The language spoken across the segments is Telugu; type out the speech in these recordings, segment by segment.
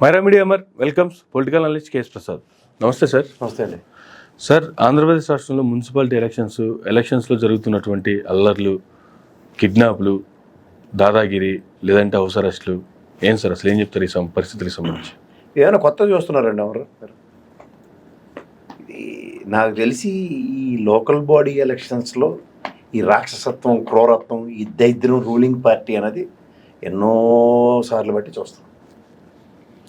Myra media Amar welcomes political analyst KS Prasad. నమస్తే సార్. నమస్తే అండి. సార్, ఆంధ్రప్రదేశ్ రాష్ట్రంలో మున్సిపాలిటీ ఎలక్షన్స్లో జరుగుతున్నటువంటి అల్లర్లు, కిడ్నాప్లు, దాదాగిరి లేదంటే హౌస్ అరెస్టులు, ఏం సార్ అసలు ఏం చెప్తారు ఈ పరిస్థితులకు సంబంధించి? ఏమైనా కొత్త చూస్తున్నారండి ఎవరు? ఇది నాకు తెలిసి ఈ లోకల్ బాడీ ఎలక్షన్స్లో ఈ రాక్షసత్వం, క్రూరత్వం, ఈ దైద్యం రూలింగ్ పార్టీ అనేది ఎన్నో సార్లు బట్టి చూస్తాం.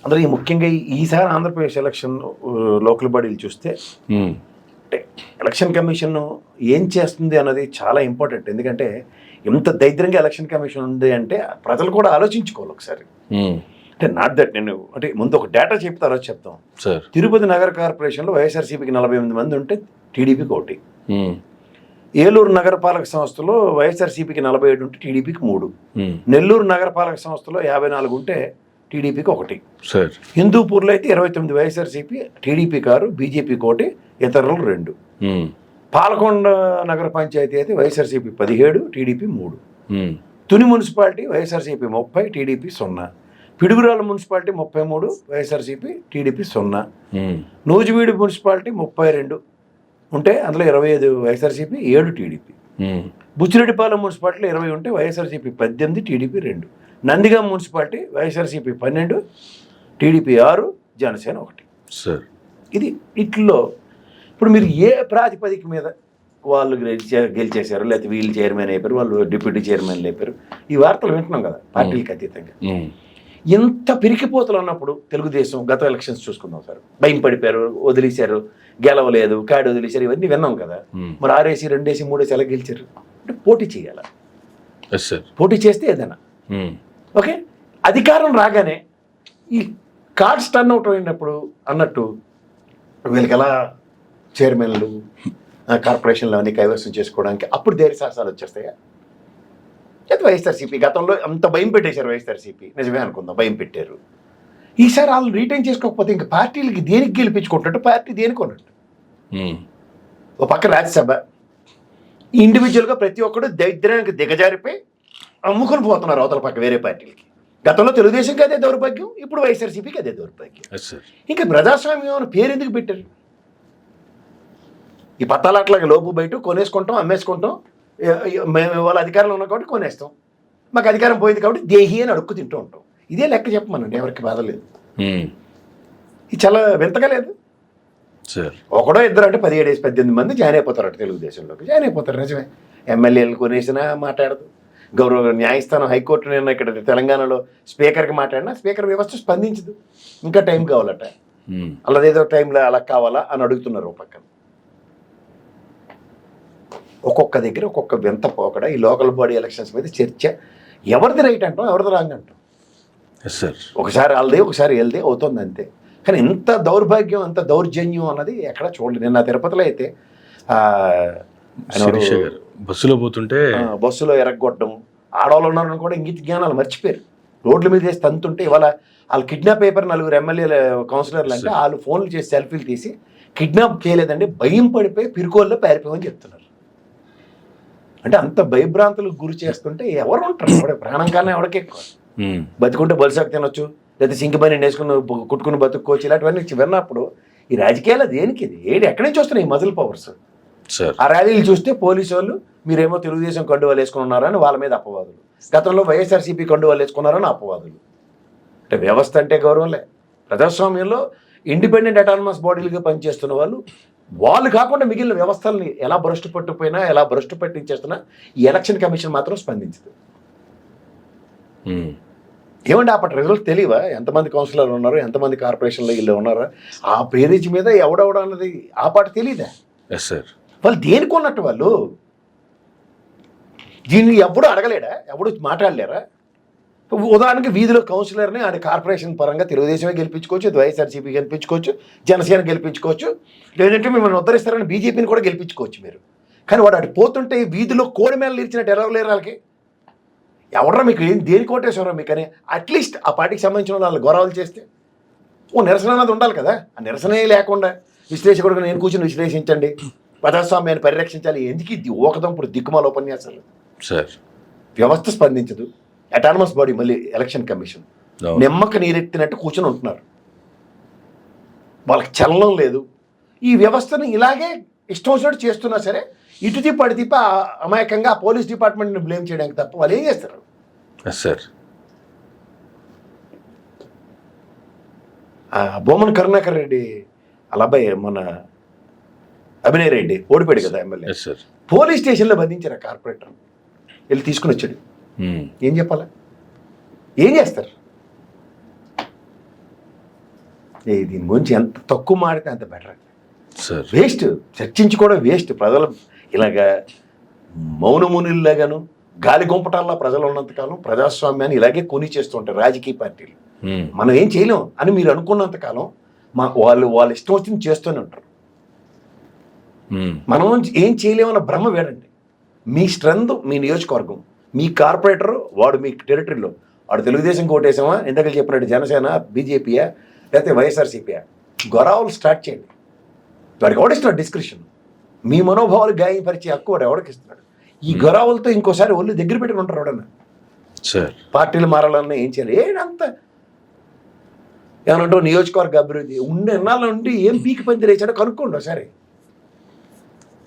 అందులో ఈ ముఖ్యంగా ఈసారి ఆంధ్రప్రదేశ్ ఎలక్షన్ లోకల్ బాడీలు చూస్తే అంటే ఎలక్షన్ కమిషన్ ఏం చేస్తుంది అన్నది చాలా ఇంపార్టెంట్. ఎందుకంటే ఎంత దైద్యంగా ఎలక్షన్ కమిషన్ ఉంది అంటే ప్రజలు కూడా ఆలోచించుకోవాలి ఒకసారి. అంటే నాట్ దట్ నేను అంటే ముందు ఒక డేటా చెప్తే తర్వాత చెప్తాం సార్. తిరుపతి నగర కార్పొరేషన్లో వైఎస్ఆర్సీపీకి 48 మంది ఉంటే టీడీపీకి 1. ఏలూరు నగరపాలక సంస్థలో వైఎస్ఆర్సీపీకి 47 ఉంటే టీడీపీకి 3. నెల్లూరు నగరపాలక సంస్థలో 54 ఉంటే టీడీపీకి 1 సార్. హిందూపూర్లో అయితే 29 వైఎస్ఆర్సీపీ, టీడీపీకి 6, బీజేపీకి 1, ఇతరులు 2. పాలకొండ నగర పంచాయతీ అయితే YSRCP 17, TDP 3. Tuni municipality YSRCP 30, TDP 0. Piduguralla municipality 33, YSRCP, TDP 0. Nuzvid municipality 32 ఉంటే అందులో 25 వైఎస్ఆర్సీపీ, 7 టీడీపీ. బుచ్చిరెడ్డిపాలెం మున్సిపాలిటీలో 20 ఉంటే YSRCP 18, TDP 2. Nandigam municipality YSRCP 12, TDP 6, Janasena 1. Sir, ఇది ఇట్లో ఇప్పుడు మీరు ఏ ప్రాతిపదిక మీద వాళ్ళు గెలిచేశారు, లేకపోతే వీళ్ళు చైర్మన్ అయిపోయారు, వాళ్ళు డిప్యూటీ చైర్మన్లు అయిపోయారు, ఈ వార్తలు వింటున్నాం కదా పార్టీలకు అతీతంగా. ఇంత పిరికిపోతలు ఉన్నప్పుడు తెలుగుదేశం గత ఎలక్షన్స్ చూసుకుందాం సార్, భయం పడిపోయారు, వదిలేశారు, గెలవలేదు, కాడి వదిలేశారు, ఇవన్నీ విన్నాం కదా. మరి 6 వేసి 2 వేసి 3 వేసి ఎలా గెలిచారు? అంటే పోటీ చేయాలి. పోటీ చేస్తే ఏదైనా ఓకే. అధికారం రాగానే ఈ కార్డ్స్ టర్న్ అవుట్ అయినప్పుడు అన్నట్టు వీళ్ళకి ఎలా చైర్మన్లు, కార్పొరేషన్లు అవన్నీ కైవసం చేసుకోవడానికి అప్పుడు ధైర్య సాహసాలు వచ్చేస్తాయా? అయితే వైఎస్ఆర్సీపీ గతంలో అంత భయం పెట్టేశారు. వైఎస్ఆర్సీపీ నిజమే అనుకుందాం, భయం పెట్టారు. ఈసారి వాళ్ళు రీటైన్ చేసుకోకపోతే ఇంకా పార్టీలకి దేనికి గెలిపించుకుంటున్నట్టు, పార్టీ దేనికి ఉన్నట్టు. ఓ పక్క రాజ్యసభ, ఇండివిజువల్గా ప్రతి ఒక్కరు దరిద్రానికి దిగజారిపోయి అమ్ముకొని పోతున్నారు అవతల పక్క వేరే పార్టీలకి. గతంలో తెలుగుదేశంకి అదే దౌర్భాగ్యం, ఇప్పుడు వైఎస్ఆర్సీపీకి అదే దౌర్భాగ్యం. ఇంకా ప్రజాస్వామ్యం అని పేరు ఎందుకు పెట్టారు? ఈ పత్తాలాట్లాగా లోపు బయట కొనేసుకుంటాం, అమ్మేసుకుంటాం. మేము వాళ్ళ అధికారంలో ఉన్నాం కాబట్టి కొనేస్తాం, మాకు అధికారం పోయింది కాబట్టి దేహి అని అడుక్కు తింటూ ఉంటాం. ఇదే లెక్క చెప్పమనండి, ఎవరికి బాధ లేదు. ఇది చాలా వింతగా లేదు. ఒకడో ఇద్దరు అంటే 17, 18 మంది జాయిన్ అయిపోతారట తెలుగుదేశంలోకి. జాయిన్ అయిపోతారు నిజమే. ఎమ్మెల్యేలు కొనేసినా మాట్లాడదు. గౌరవ న్యాయస్థానం, హైకోర్టు నేను ఇక్కడ తెలంగాణలో స్పీకర్కి మాట్లాడినా స్పీకర్ వ్యవస్థ స్పందించదు. ఇంకా టైం కావాలట, అలాదేదో టైంలో అలా కావాలా అని అడుగుతున్నారు. ఒక పక్కన ఒక్కొక్క దగ్గర ఒక్కొక్క వింత పోకడ. ఈ లోకల్ బాడీ ఎలక్షన్స్ మీద చర్చ, ఎవరిది రైట్ అంటాం, ఎవరిది రాంగ్ అంటాం. ఒకసారి వాళ్ళదే, ఒకసారి వెళ్దే అవుతుంది అంతే. కానీ ఇంత దౌర్భాగ్యం, అంత దౌర్జన్యం అన్నది ఎక్కడ చూడలేదు. నిన్న తిరుపతిలో అయితే బస్సులో పోతుంటే బస్సులో ఎరగొట్టడం, ఆడవాళ్ళు ఉన్నారని కూడా ఇంగిత జ్ఞానాలు మర్చిపోయారు. రోడ్ల మీద చేసి తంతుంటే ఇవాళ వాళ్ళు కిడ్నాప్ అయిపోయారు 4 ఎమ్మెల్యేల కౌన్సిలర్లు అంటే వాళ్ళు ఫోన్లు చేసి సెల్ఫీలు తీసి కిడ్నాప్ చేయలేదండి, భయం పడిపోయి పిరుకోల్లో పారిపోయామని చెప్తున్నారు. అంటే అంత భయభ్రాంతులకు గురి చేస్తుంటే ఎవరు ఉంటారు? ఎవడే ప్రాణం కన్నా ఎవరికి ఎక్కువ. బతుకుంటే బలిసాకు తినొచ్చు, లేదా సింకిపని నేసుకుని కుట్టుకుని బతుక్కోవచ్చు, ఇలాంటివన్నీ విన్నప్పుడు ఈ రాజకీయాలు దేనికి? ఇది ఏడు ఎక్కడి నుంచి వస్తున్నాయి ఈ మజిల్ పవర్స్? ఆ ర్యాలీలు చూస్తే పోలీసు వాళ్ళు మీరేమో తెలుగుదేశం కండువాలు వేసుకుని ఉన్నారని వాళ్ళ మీద అపవాదులు, గతంలో వైఎస్ఆర్సీపీ కండువాలు వేసుకున్నారని అపవాదులు. అంటే వ్యవస్థ అంటే గౌరవంలే. ప్రజాస్వామ్యంలో ఇండిపెండెంట్ అటానమస్ బాడీలుగా పనిచేస్తున్న వాళ్ళు కాకుండా మిగిలిన వ్యవస్థల్ని ఎలా భ్రష్టు పట్టుపోయినా, ఎలా భ్రష్టు పట్టించేస్తున్నా ఈ ఎలక్షన్ కమిషన్ మాత్రం స్పందించదు. ఏమంటే అప్పటి రిజల్ట్ తెలియవా? ఎంతమంది కౌన్సిలర్లు ఉన్నారు, ఎంతమంది కార్పొరేషన్లో వీళ్ళు ఉన్నారా, ఆ పేరేజ్ మీద ఎవడెవడ అన్నది ఆ పాట తెలియదా? వాళ్ళు దేనికి ఉన్నట్టు? వాళ్ళు దీన్ని ఎప్పుడు అడగలేడా? ఎప్పుడు మాట్లాడలేరా? ఉదాహరణకి వీధిలో కౌన్సిలర్ని ఆడ కార్పొరేషన్ పరంగా తెలుగుదేశమే గెలిపించుకోవచ్చు, వైఎస్ఆర్సీపీ గెలిపించుకోవచ్చు, జనసేన గెలిపించుకోవచ్చు, లేదంటే మిమ్మల్ని ఉద్ధరిస్తారని బీజేపీని కూడా గెలిపించుకోవచ్చు మీరు. కానీ వాడు అటు పోతుంటే వీధిలో కోడి మేళలు ఇచ్చినట్టు ఎలా లేరు వాళ్ళకి? ఎవడరా మీకు ఏం దేని కోటేశ్వరా మీకు అని అట్లీస్ట్ ఆ పార్టీకి సంబంధించిన వాళ్ళు గౌరవాలు చేస్తే ఓ నిరసన అన్నది ఉండాలి కదా. ఆ నిరసనే లేకుండా విశ్లేషకుడుగా నేను కూర్చొని విశ్లేషించండి, ప్రజాస్వామ్యాన్ని పరిరక్షించాలి, ఎందుకు ఇది ఓకదంపుడు దిక్కుమాల ఉపన్యాసాలు? వ్యవస్థ స్పందించదు, అటానమస్ బాడీ మళ్ళీ ఎలక్షన్ కమిషన్ అవును. నిమ్మక నీరెత్తినట్టు కూర్చొని ఉంటున్నారు. వాళ్ళకి చలనం లేదు. ఈ వ్యవస్థను ఇలాగే ఇష్టం వచ్చినట్టు చేస్తున్నా సరే ఇటు తిప్పి అటు తిప్పి అమాయకంగా ఆ పోలీస్ డిపార్ట్మెంట్ని బ్లేమ్ చేయడానికి తప్ప వాళ్ళు ఏం చేస్తారు? Yes sir. బొమ్మన కరుణాకర్ రెడ్డి వాళ్ళ అబ్బాయి మన అభినయ్ రెడ్డి ఓడిపోయాడు కదా ఎమ్మెల్యే. Yes sir. పోలీస్ స్టేషన్లో బంధించారు కార్పొరేటర్, వెళ్ళి తీసుకుని వచ్చాడు. ఏం చెప్పాలా? ఏం చేస్తారు? దీని గురించి ఎంత తక్కువ మాడితే అంత బెటర్. సార్ వేస్ట్, చర్చించుకోవడం వేస్ట్. ప్రజలు ఇలాగా మౌనమునిలాగాను గాలి గుంపటాల్లో ప్రజలు ఉన్నంతకాలం ప్రజాస్వామ్యాన్ని ఇలాగే కొని చేస్తూ ఉంటారు రాజకీయ పార్టీలు. మనం ఏం చేయలేం అని మీరు అనుకున్నంతకాలం వాళ్ళు ఇష్టం వచ్చింది చేస్తూనే ఉంటారు. మనం ఏం చేయలేమన్న భ్రమ వేడండి. మీ స్ట్రెంత్ మీ నియోజకవర్గం, మీ కార్పొరేటర్ వాడు మీ టెరిటరీలో వాడు తెలుగుదేశం కోటేసామా, ఇందాక చెప్పినట్టు జనసేన, బీజేపీయా, లేకపోతే వైఎస్ఆర్సీపీయా, గొడవలు స్టార్ట్ చేయండి. వాడికి ఎవడిస్తున్నాడు డిస్క్రిప్షన్? మీ మనోభావాలు గాయపరిచే హక్కు వాడు ఎవరికి ఇస్తున్నాడు? ఈ గొడవలతో ఇంకోసారి ఒళ్ళు దగ్గర పెట్టుకుని ఉంటారు ఎవడన్నా. పార్టీలు మారాలన్నా ఏం చేయాలి? ఏడంత ఏమనంటూ నియోజకవర్గ అభివృద్ధి ఉండే ఎన్నాళ్ళ నుండి ఏం పీకి పంది రేచాడో కనుక్కోండి ఒకసారి.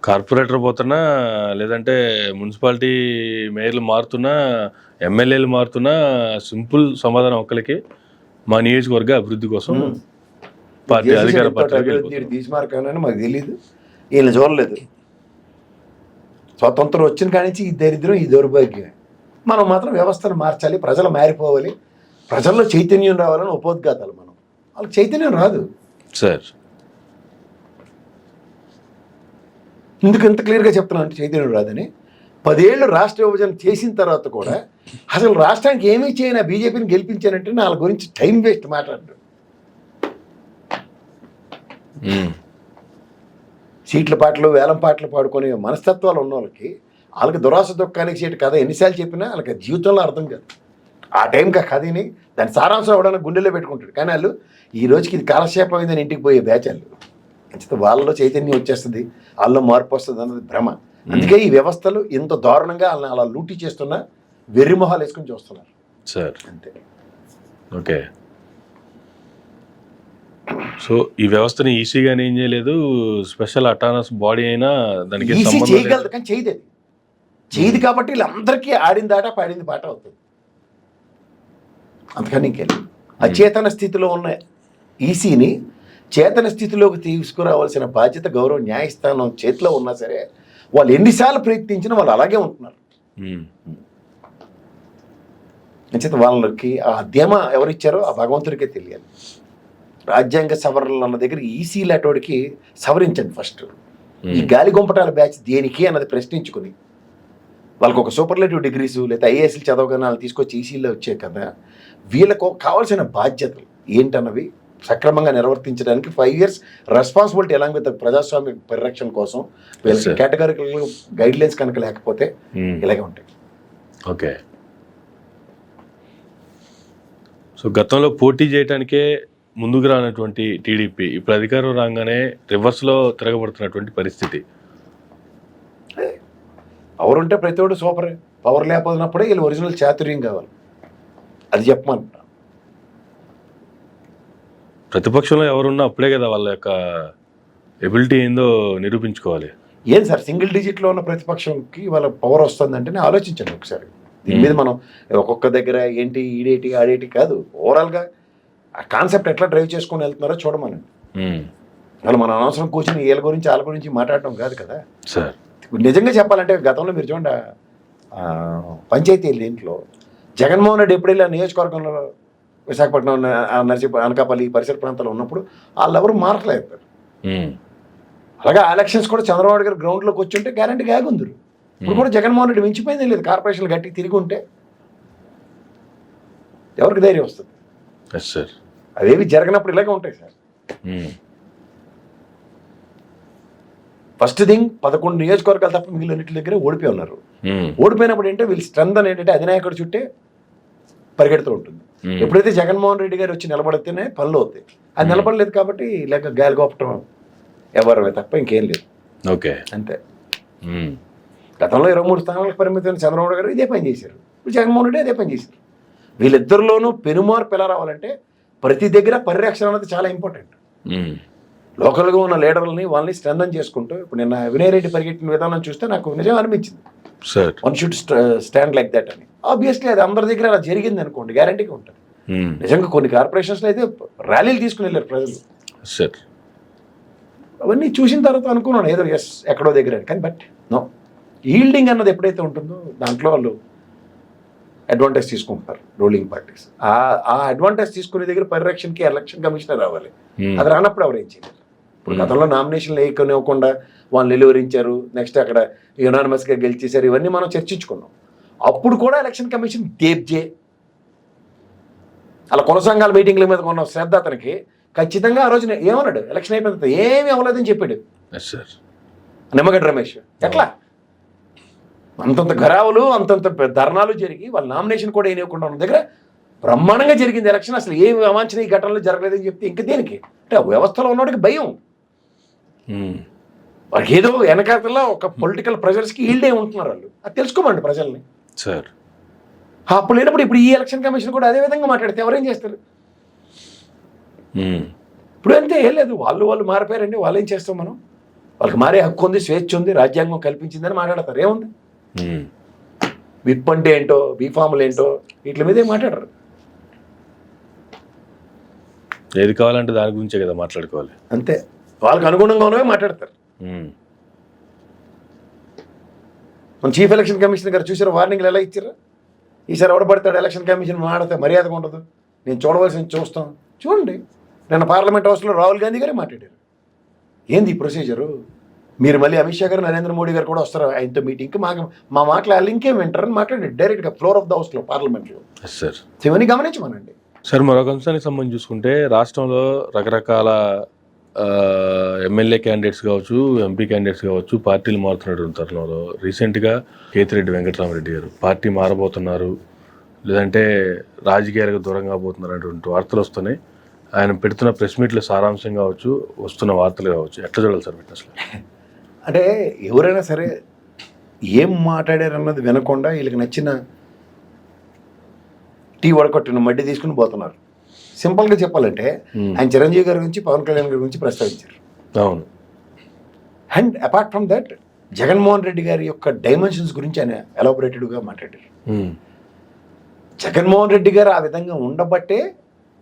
కార్పొరేటర్ పోతున్నా, లేదంటే మున్సిపాలిటీ మేయర్లు మారుతున్నా, ఎమ్మెల్యేలు మారుతున్నా, సింపుల్ సమాధానం ఒక్కరికి, మా నియోజకవర్గ అభివృద్ధి కోసం పార్టీ అధికార పార్టీ తీసుమార్కని మాకు తెలియదు, వీళ్ళని చూడలేదు. స్వతంత్రం వచ్చిన కాడి నుంచి ఈ దరిద్రం, ఈ దౌర్భాగ్యమే. మనం మాత్రం వ్యవస్థను మార్చాలి, ప్రజలు మారిపోవాలి, ప్రజల్లో చైతన్యం రావాలని ఉపోద్ఘాతాలు. మనం వాళ్ళకి చైతన్యం రాదు సార్. ఎందుకు ఎంత క్లియర్గా చెప్తున్నాను అంటే చైతన్యం రాదని. 10 ఏళ్ళు రాష్ట్ర విభజన చేసిన తర్వాత కూడా అసలు రాష్ట్రానికి ఏమీ చేయనా బీజేపీని గెలిపించానంటే వాళ్ళ గురించి టైం వేస్ట్ మాట్లాడు. సీట్ల పాటలు వేలం పాటలు పాడుకునే మనస్తత్వాలు ఉన్న వాళ్ళకి దురాశ దుఃఖానికి సీటు కథ ఎన్నిసార్లు చెప్పినా వాళ్ళకి జీవితంలో అర్థం కాదు. ఆ టైంకి ఆ కథని దాని సారాంశం అవడానికి గుండెలో పెట్టుకుంటాడు. కానీ వాళ్ళు ఈ రోజుకి ఇది కాలక్షేపం అయిందని ఇంటికి పోయే బ్యాచ్ వాళ్ళు. ఖచ్చితంగా వాళ్ళలో చైతన్యం వచ్చేస్తుంది, వాళ్ళలో మార్పు వస్తుంది అన్నది భ్రమ. అందుకే ఈ వ్యవస్థలు ఇంత దారుణంగా వాళ్ళని అలా లూటీ చేస్తున్నా వెర్రిమొహాలు వేసుకొని చూస్తున్నారు సార్. అంతే. ఓకే. సో ఈ వ్యవస్థని ఈసీగానే ఏం చేయలేదు, స్పెషల్ అటానస్ బాడీ అయినా దానికి ఈసీ చేయగలదు కానీ చేయదు. అది చేయదు కాబట్టి వీళ్ళందరికీ ఆడింది ఆట పాడింది పాట అవుతుంది. అందుకని ఇంకెళ్ళి అచేతన స్థితిలో ఉన్న ఈసీని చేతన స్థితిలోకి తీసుకురావాల్సిన బాధ్యత గౌరవ న్యాయస్థానం చేతిలో ఉన్నా సరే వాళ్ళు ఎన్నిసార్లు ప్రయత్నించినా వాళ్ళు అలాగే ఉంటున్నారు. అంచేత వాళ్ళకి ఆ ధీమా ఎవరిచ్చారో ఆ భగవంతుడికే తెలియాలి. రాజ్యాంగ సవరణలు అన్న దగ్గర ఈసీ లాంటివాడికి సవరించండి ఫస్ట్. ఈ గాలి గుంపటాల బ్యాచ్ దేనికి అన్నది ప్రశ్నించుకుని వాళ్ళకు ఒక సూపర్లేటివ్ డిగ్రీసు లేదా ఐఏఎస్లు చదవగానే వాళ్ళు తీసుకొచ్చి ఈసీలో వచ్చే కదా, వీళ్ళకు కావాల్సిన బాధ్యతలు ఏంటన్నవి సక్రమంగా నిర్వర్తించడానికి 5 years రెస్పాన్సిబిలిటీ ఎలాంగ్ విత్ ప్రజాస్వామ్య పరిరక్షణ కోసం వీళ్ళకి కేటగిరికల్ గైడ్ లైన్స్ కనుక లేకపోతే ఇలాగే ఉంటాయి. ఓకే. సో గతంలో పోటీ చేయడానికే ముందుకు రానటువంటి టీడీపీ ఇప్పుడు అధికారం రాగానే రివర్స్లో తిరగబడుతున్నటువంటి పరిస్థితి. పవర్ ఉంటే ప్రతి ఒక్కడు సూపరే, పవర్ లేకపోయినప్పుడే వీళ్ళు ఒరిజినల్ చాతుర్యం కావాలి. అది చెప్పమంటున్నా. ప్రతిపక్షంలో ఎవరున్నా అప్పుడే కదా వాళ్ళ యొక్క ఎబిలిటీ ఏందో నిరూపించుకోవాలి. ఏం సార్ సింగిల్ డిజిట్లో ఉన్న ప్రతిపక్షంకి వాళ్ళ పవర్ వస్తుందంటేనే ఆలోచించండి ఒకసారి. దీని మీద మనం ఒక్కొక్క దగ్గర ఏంటి ఈడేటి ఆడేటి కాదు, ఓవరాల్గా ఆ కాన్సెప్ట్ ఎట్లా డ్రైవ్ చేసుకొని వెళ్తున్నారో చూడమని. వాళ్ళు మన అనవసరం కూర్చొని వీళ్ళ గురించి వాళ్ళ గురించి మాట్లాడటం కాదు కదా సార్. నిజంగా చెప్పాలంటే గతంలో మీరు చూడండి పంచాయతీ దీంట్లో జగన్మోహన్ రెడ్డి ఎప్పుడైనా నియోజకవర్గంలో విశాఖపట్నం, అనకాపల్లి పరిసర ప్రాంతాల్లో ఉన్నప్పుడు వాళ్ళు ఎవరు మారట్లేదు. అలాగే ఎలక్షన్స్ కూడా చంద్రబాబు గారు గ్రౌండ్లోకి వచ్చి ఉంటే గ్యారంటీగా ఆగుందరు. ఇప్పుడు కూడా జగన్మోహన్ రెడ్డి మించిపోయింది లేదు. కార్పొరేషన్లు గట్టి తిరిగి ఉంటే ఎవరికి ధైర్యం వస్తుంది? సార్ అవేవి జరగనప్పుడు ఇలాగే ఉంటాయి సార్. ఫస్ట్ థింగ్ 11 నియోజకవర్గాలు తప్ప మిగిలినట్ల దగ్గర ఓడిపోయి ఉన్నారు. ఓడిపోయినప్పుడు ఏంటంటే వీళ్ళు స్ట్రెంత్ అని ఏంటంటే అధినాయకుడి చుట్టే పరిగెడుతూ ఉంటుంది. ఎప్పుడైతే జగన్మోహన్ రెడ్డి గారు వచ్చి నిలబడితేనే పనులు అవుతాయి. అది నిలబడలేదు కాబట్టి ఇలాగ గాలి గోపటం ఎవరమే తప్ప ఇంకేం లేదు. ఓకే అంతే. గతంలో 23 స్థానాలకు పరిమితమైన చంద్రబాబు గారు ఇదే పని చేశారు. ఇప్పుడు జగన్మోహన్ రెడ్డి అదే పని చేశారు. వీళ్ళిద్దరిలోనూ పెనుమార్పు ఎలా రావాలంటే ప్రతి దగ్గర పరిరక్షణ అనేది చాలా ఇంపార్టెంట్. లోకల్గా ఉన్న లీడర్లని వాళ్ళని స్ట్రెంథన్ చేసుకుంటూ, ఇప్పుడు నిన్న వినయ్ రెడ్డి పరిగెట్టిన విధానం చూస్తే నాకు నిజంగా అనిపించింది, one should stand like that అని. ఆబ్వియస్లీ అది అందరి దగ్గర అలా జరిగింది అనుకోండి, గ్యారంటీగా ఉంటుంది. నిజంగా కొన్ని కార్పొరేషన్స్లో అయితే ర్యాలీలు తీసుకుని వెళ్ళారు ప్రజలు. అవన్నీ చూసిన తర్వాత అనుకున్నాను ఏదో ఎస్ ఎక్కడో దగ్గర అని, కానీ బట్ నో, ఈల్డింగ్ అన్నది ఎప్పుడైతే ఉంటుందో దాంట్లో వాళ్ళు అడ్వాంటేజ్ తీసుకుంటారు రూలింగ్ పార్టీస్. ఆ అడ్వాంటేజ్ తీసుకునే దగ్గర పరిరక్షణకి ఎలక్షన్ కమిషనర్ రావాలి. అది రానప్పుడు ఎవరు ఏం చేయలేరు. ఇప్పుడు గతంలో నామినేషన్లు వేయకుండా వాళ్ళు నిలువరించారు, నెక్స్ట్ అక్కడ యునానిమస్గా గెలిచేశారు, ఇవన్నీ మనం చర్చించుకున్నాం. అప్పుడు కూడా ఎలక్షన్ కమిషన్ దేబ్జే అలా కుల సంఘాల మీటింగ్ల మీద కొన్న శ్రద్ధ అతనికి ఖచ్చితంగా ఆ రోజున ఏమన్నాడు, ఎలక్షన్ అయిపోయిన తర్వాత ఏమీ అవ్వలేదని చెప్పాడు నిమ్మగడ్డ రమేష్. ఎట్లా అంతంత గరావులు అంతంత ధర్నాలు జరిగి వాళ్ళ నామినేషన్ కూడా వేయకుండా ఉన్న దగ్గర బ్రహ్మాండంగా జరిగింది ఎలక్షన్, అసలు ఏమి అవాంఛనీయ ఘటనలు జరగలేదని చెప్తే ఇంక దేనికి అంటే ఆ వ్యవస్థలో ఉన్నవాడికి భయం. వాళ్ళకి ఏదో వెనకాతల్లో ఒక పొలిటికల్ ప్రెజర్స్కి ఈల్డే ఉంటున్నారు వాళ్ళు, అది తెలుసుకోమండి ప్రజల్ని. అప్పుడు లేనప్పుడు ఇప్పుడు ఈ ఎలక్షన్ కమిషన్ కూడా అదే విధంగా మాట్లాడితే ఎవరేం చేస్తారు? ఇప్పుడు అంతే ఏం లేదు, వాళ్ళు మారిపోయారండి, వాళ్ళు ఏం చేస్తాం మనం, వాళ్ళకి మారే హక్కు ఉంది, స్వేచ్ఛ ఉంది, రాజ్యాంగం కల్పించిందని మాట్లాడతారు. ఏముంది విప్ అంటే ఏంటో, బీఫామ్లు ఏంటో, వీటి మీదే మాట్లాడరు. ఏది కావాలంటే దాని గురించే కదా మాట్లాడుకోవాలి, అంతే. వాళ్ళకి అనుగుణంగానే మాట్లాడతారు. మన చీఫ్ ఎలక్షన్ కమిషనర్ గారు చూసారు వార్నింగ్లు ఎలా ఇచ్చారు? ఈసారి ఎవడబడతాడు ఎలక్షన్ కమిషన్ మాట్లాడితే మర్యాదగా ఉండదు, నేను చూడవలసింది చూస్తాం. చూడండి, నిన్న పార్లమెంట్ హౌస్లో రాహుల్ గాంధీ గారే మాట్లాడారు. ఏంది ఈ ప్రొసీజరు? మీరు మళ్ళీ అమిత్ షా గారు, నరేంద్ర మోడీ గారు కూడా వస్తారు ఆయనతో మీటింగ్కి, మా మాటలు వాళ్ళు ఇంకేం వింటారని మాట్లాడారు డైరెక్ట్గా ఫ్లోర్ ఆఫ్ ద హౌస్లో పార్లమెంట్లో. ఇవన్నీ గమనించమనండి. సార్, మరొక అంశానికి సంబంధించి చూసుకుంటే రాష్ట్రంలో రకరకాల ఎమ్మెల్యే క్యాండిడేట్స్ కావచ్చు, ఎంపీ క్యాండిడేట్స్ కావచ్చు, పార్టీలు మారుతున్నటువంటి తరుణంలో రీసెంట్గా కేతిరెడ్డి వెంకటరామరెడ్డి గారు పార్టీ మారబోతున్నారు, లేదంటే రాజకీయాలకు దూరం కాబోతున్నారు అనేటువంటి వార్తలు వస్తున్నాయి. ఆయన పెడుతున్న ప్రెస్ మీట్లో సారాంశం కావచ్చు, వస్తున్న వార్తలు కావచ్చు, ఎట్లా చూడాలి సార్ అసలు? అంటే ఎవరైనా సరే ఏం మాట్లాడారన్నది వినకుండా వీళ్ళకి నచ్చిన టీ వడకొట్టిన మడ్డి తీసుకుని పోతున్నారు. సింపుల్గా చెప్పాలంటే ఆయన చిరంజీవి గారి గురించి, పవన్ కళ్యాణ్ గారి గురించి ప్రస్తావించారు. అవును. And apart from that Jaganmohan Reddy గారి యొక్క డైమెన్షన్స్ గురించి ఆయన ఎలాబొరేటెడ్గా మాట్లాడారు. జగన్మోహన్ రెడ్డి గారు ఆ విధంగా ఉండబట్టే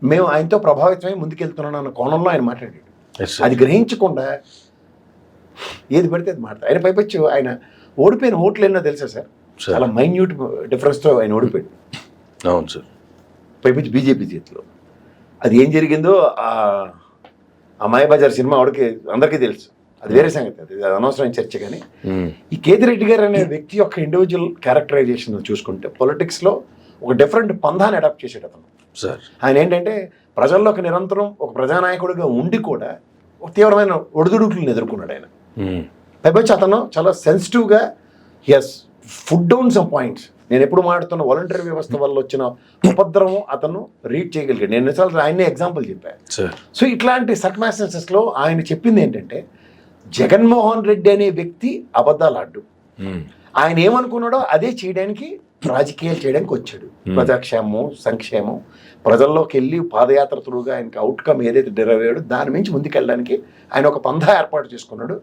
మేము ఆయనతో ప్రభావితమై ముందుకెళ్తున్నాను అన్న కోణంలో ఆయన మాట్లాడాడు. అది గ్రహించకుండా ఏది పడితే అది మాట్లాడు. ఆయన పైపచ్చు ఆయన ఓడిపోయిన ఓట్లు ఎన్నో తెలుసా సార్? చాలా మైన్యూట్ డిఫరెన్స్తో ఆయన ఓడిపోయాడు. అవును సార్. పైపచ్చి బీజేపీ చేతిలో. అది ఏం జరిగిందో ఆ మాయబజార్ సినిమా ఆవిడకి అందరికీ తెలుసు, అది వేరే సంగతి, అది అనవసరమైన చర్చ. కానీ ఈ కేతిరెడ్డి గారు అనే వ్యక్తి యొక్క ఇండివిజువల్ క్యారెక్టరైజేషన్ చూసుకుంటే పొలిటిక్స్లో ఒక డిఫరెంట్ పంధాన్ని అడాప్ట్ చేసాడు అతను. ఆయన ఏంటంటే ప్రజల్లోకి నిరంతరం ఒక ప్రజానాయకుడిగా ఉండి కూడా ఒక తీవ్రమైన ఒడిదుడుకులను ఎదుర్కొన్నాడు ఆయన. పైపచ్చి అతను చాలా సెన్సిటివ్గా has put down some points. నేను ఎప్పుడు మాట్లాడుతున్న వాలంటరీ వ్యవస్థ వల్ల వచ్చిన ఉపద్రవం అతను రీడ్ చేయగలిగాడు. నేను ఎన్నిసార్లు ఆయనే ఎగ్జాంపుల్ చెప్పాను. సో ఇట్లాంటి సర్కమ్స్టాన్సెస్లో ఆయన చెప్పింది ఏంటంటే జగన్మోహన్ రెడ్డి అనే వ్యక్తి అబద్ధాలు ఆడు, ఆయన ఏమనుకున్నాడో అదే చేయడానికి, రాజకీయాలు చేయడానికి వచ్చాడు. ప్రజాక్షేమం, సంక్షేమం, ప్రజల్లోకి వెళ్ళి పాదయాత్ర త్రూగా ఆయనకి అవుట్కమ్ ఏదైతే డెరైవ్ అయ్యాడో దాని నుంచి ముందుకెళ్ళడానికి ఆయన ఒక పందా ఏర్పాటు చేసుకున్నాడు.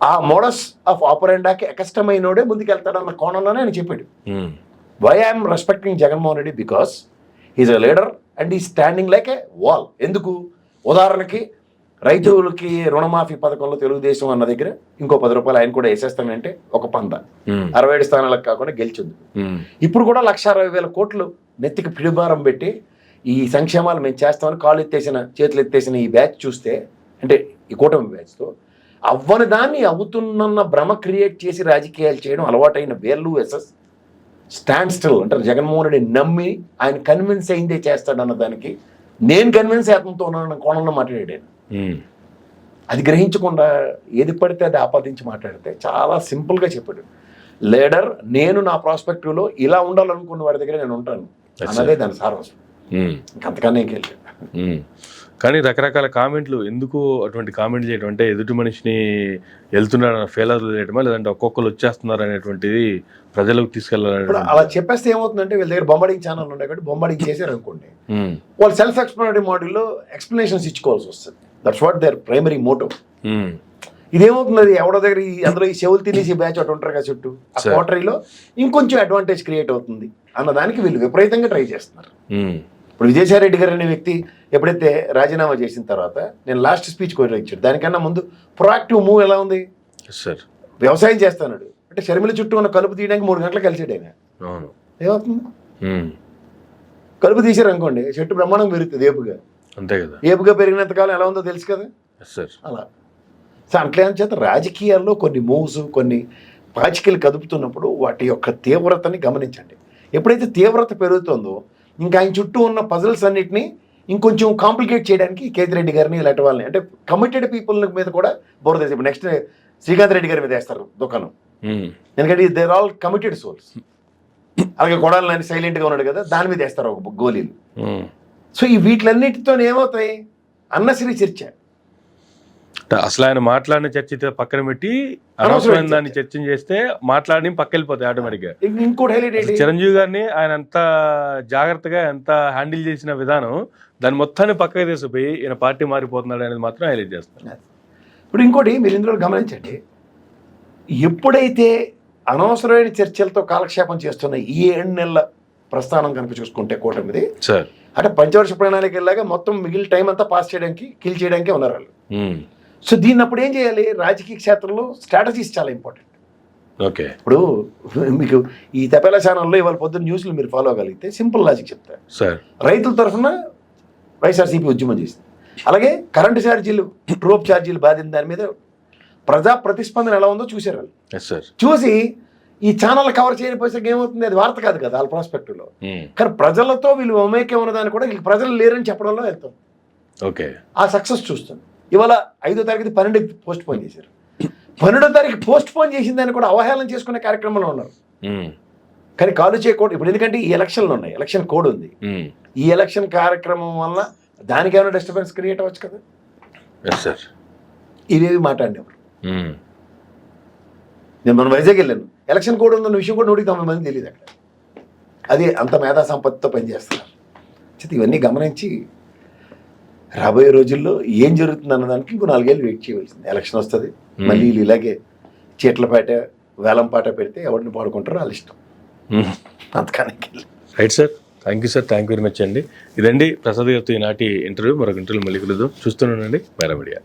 ఆ మోడస్ ఆఫ్ ఆపరెండాకి ఎకష్టమైనోడే ముందుకెళ్తాడన్న కోణంలోనే ఆయన చెప్పాడు. Why I'm respecting Jaganmohan Reddy because is a leader and he standing like a wall. ఎందుకు? ఉదాహరణకి రైతులకి రుణమాఫీ పథకంలో తెలుగుదేశం అన్న దగ్గర ఇంకో 10 రూపాయలు ఆయన కూడా వేసేస్తానంటే ఒక పంద 67 స్థానాలకు కాకుండా గెలిచింది. ఇప్పుడు కూడా 1,60,000 కోట్లు నెత్తికి పిడిభారం పెట్టి ఈ సంక్షేమాలు మేము చేస్తామని చేతులు ఎత్తేసిన ఈ బ్యాచ్ చూస్తే, అంటే ఈ కూటమి బ్యాచ్తో అవ్వని దాన్ని అవుతున్న భ్రమ క్రియేట్ చేసి రాజకీయాలు చేయడం అలవాటైన వేళ్ళు ఎస్ఎస్ స్టాండ్ స్టిల్ అంటారు. జగన్మోహన్ రెడ్డి నమ్మి ఆయన కన్విన్స్ అయిందే చేస్తాడన్న దానికి నేను కన్విన్స్ అవుతుంతో ఉన్నాను కోణంలో మాట్లాడాను. అది గ్రహించకుండా ఏది పడితే అది ఆపాదించి మాట్లాడితే చాలా సింపుల్గా చెప్పాడు. లీడర్ నేను నా ప్రాస్పెక్టివ్లో ఇలా ఉండాలనుకున్న వాడి దగ్గర నేను ఉంటాను అన్నదే దాని సారాంశం. ఇంకంతకన్నా ఇంకెళ్ళి కానీ రకరకాల కామెంట్లు ఎందుకు అటువంటి కామెంట్లు చేయడం అంటే ఎదుటి మనిషిని వెళ్తున్నాడు ఫెయిలర్ చేయడమా లేదంటే ఒక్కొక్కరు వచ్చేస్తున్నారు అనేటువంటిది ప్రజలకు ఇప్పుడు తీసుకెళ్లాలని అలా చెప్పేస్తే ఏమవుతుందంటే వీళ్ళ దగ్గర బొంబాడింగ్ ఛానల్ ఉన్నాయి కాబట్టి బొంబాడింగ్ చేశారు అనుకోండి, వాళ్ళు సెల్ఫ్ ఎక్స్ప్లెనేటరీ మోడల్లో ఎక్స్ప్లెనేషన్స్ ఇచ్చుకోవాల్సి వస్తుంది. That's what their primary motive. ఇదేమవుతుంది, అది ఎవడో దగ్గర అందులో ఈ చెవులు తినేసి బ్యాచ్ ఒకటి ఉంటారు కదా చుట్టూ, ఆ క్వార్టరీలో ఇంకొంచెం అడ్వాంటేజ్ క్రియేట్ అవుతుంది అన్నదానికి వీళ్ళు విపరీతంగా ట్రై చేస్తున్నారు. ఇప్పుడు విజయసాయిరెడ్డి గారు అనే వ్యక్తి ఎప్పుడైతే రాజీనామా చేసిన తర్వాత నేను లాస్ట్ స్పీచ్ కూడా ఇచ్చాడు, దానికన్నా ముందు ప్రొయాక్టివ్ మూవ్ ఎలా ఉంది, వ్యవసాయం చేస్తాడు అంటే షర్మిల చుట్టూ ఉన్న కలుపు తీయడానికి 3 గంటలు కలిసాడు ఆయన. ఏమవుతుంది, కలుపు తీసారు అనుకోండి చెట్టు బ్రహ్మాండం పెరుగుతుంది ఏపుగా, అంతే కదా, ఏపుగా పెరిగినంత కాలం ఎలా ఉందో తెలుసు కదా. అలా సో అట్లే అని చేత రాజకీయాల్లో కొన్ని మూవ్స్, కొన్ని పాచికలు కదుపుతున్నప్పుడు వాటి యొక్క తీవ్రతని గమనించండి. ఎప్పుడైతే తీవ్రత పెరుగుతుందో ఇంకా ఆయన చుట్టూ ఉన్న పజిల్స్ అన్నిటిని ఇంకొంచెం కాంప్లికేట్ చేయడానికి కేతిరెడ్డి గారిని ఇలాంటి వాళ్ళని అంటే కమిటెడ్ పీపుల్ మీద కూడా బోర్ చేసి ఇప్పుడు నెక్స్ట్ శ్రీకాంత్ రెడ్డి గారి మీద వేస్తారు దుకాణం, ఎందుకంటే దేర్ ఆల్ కమిటెడ్ సోల్స్. అలాగే కొడాలని సైలెంట్గా ఉన్నాడు కదా, దాని మీద వేస్తారు ఒక గోళీలు. సో ఈ వీటిలన్నిటితో ఏమవుతాయి, అన్నశ్రీ చర్చ. అసలు ఆయన మాట్లాడిన చర్చ పక్కన పెట్టి అనవసరమైన దాన్ని చర్చ చేస్తే మాట్లాడి పక్క వెళ్ళిపోతాయి ఆటోమేటిక్గా. ఇంకోటి హైలైట్, చిరంజీవి గారిని ఆయన ఎంత జాగ్రత్తగా ఎంత హ్యాండిల్ చేసిన విధానం దాన్ని మొత్తాన్ని పక్కకి తీసిపోయి ఈయన పార్టీ మారిపోతున్నాడు అనేది మాత్రం హైలైట్ చేస్తారు. ఇప్పుడు ఇంకోటి మీరు ఇందులో గమనించండి, ఎప్పుడైతే అనవసరమైన చర్చలతో కాలక్షేపం చేస్తున్న ఈ 7 నెలల ప్రస్థానం కనుక చూసుకుంటే కూటమిది సార్ అంటే పంచవర్ష ప్రణాళిక వెళ్ళాక మొత్తం మిగిలిన టైం అంతా పాస్ చేయడానికి కిల్ చేయడానికి ఉన్నారు వాళ్ళు. సో దీన్ని అప్పుడు ఏం చేయాలి, రాజకీయ క్షేత్రంలో స్ట్రాటజీస్ చాలా ఇంపార్టెంట్. ఓకే, ఇప్పుడు మీకు ఈ తపేలా ఛానల్లో ఇవాళ పొద్దున్న న్యూస్లు మీరు ఫాలో అవ్వగలిగితే సింపుల్ లాజిక్ చెప్తారు. సార్ రైతుల తరఫున వైఎస్ఆర్సీపీ ఉద్యమం చేసింది, అలాగే కరెంటు ఛార్జీలు ట్రోప్ ఛార్జీలు బాధిన దాని మీద ప్రజా ప్రతిస్పందన ఎలా ఉందో చూశారు వాళ్ళు. చూసి ఈ ఛానల్ కవర్ చేయకపోతే ఏమవుతుంది, అది వార్త కాదు కదా వాళ్ళ ప్రాస్పెక్టివ్లో. కానీ ప్రజలతో వీళ్ళు మమేక్యం ఉన్నదాన్ని కూడా వీళ్ళు ప్రజలు లేరని చెప్పడంలో వెళ్తాం. ఓకే, ఆ సక్సెస్ చూస్తాం. ఇవాళ 5వ తారీఖు 12కి పోస్ట్ పోన్ చేశారు, 12వ తారీఖు పోస్ట్ పోన్ చేసిన దాన్ని కూడా అవహేళన చేసుకునే కార్యక్రమంలో ఉన్నారు. కానీ కాలు చేయకూడదు ఇప్పుడు, ఎందుకంటే ఈ ఎలక్షన్లు ఉన్నాయి, ఎలక్షన్ కోడ్ ఉంది. ఈ ఎలక్షన్ కార్యక్రమం వల్ల దానికేమైనా డిస్టర్బెన్స్ క్రియేట్ అవ్వచ్చు కదా. ఇవేవి మాట్లాడినప్పుడు నేను మన వైజాగ్ వెళ్ళాను, ఎలక్షన్ కోడ్ ఉందన్న విషయం కూడా 190 మంది తెలియదు అక్కడ. అది అంత మేధా సంపత్తితో పనిచేస్తున్నారు. ఇవన్నీ గమనించి రాబోయే రోజుల్లో ఏం జరుగుతుంది అన్నదానికి ఇంకో 4 ఏళ్ళు వెయిట్ చేయవలసింది. ఎలక్షన్ వస్తుంది, మళ్ళీ వీళ్ళు ఇలాగే చీట్లపాట వేలంపాట పెడితే ఎవరిని పాడుకుంటారో వాళ్ళ ఇష్టం. అంతకానికి right sir, thank you sir, thank you very much అండి. ఇదండి ప్రసాద్ గారితో ఈనాటి ఇంటర్వ్యూ. మరొక ఇంటర్వ్యూ మళ్ళీ కలుద్దాం. చూస్తూనే ఉండండి మైరా మీడియా.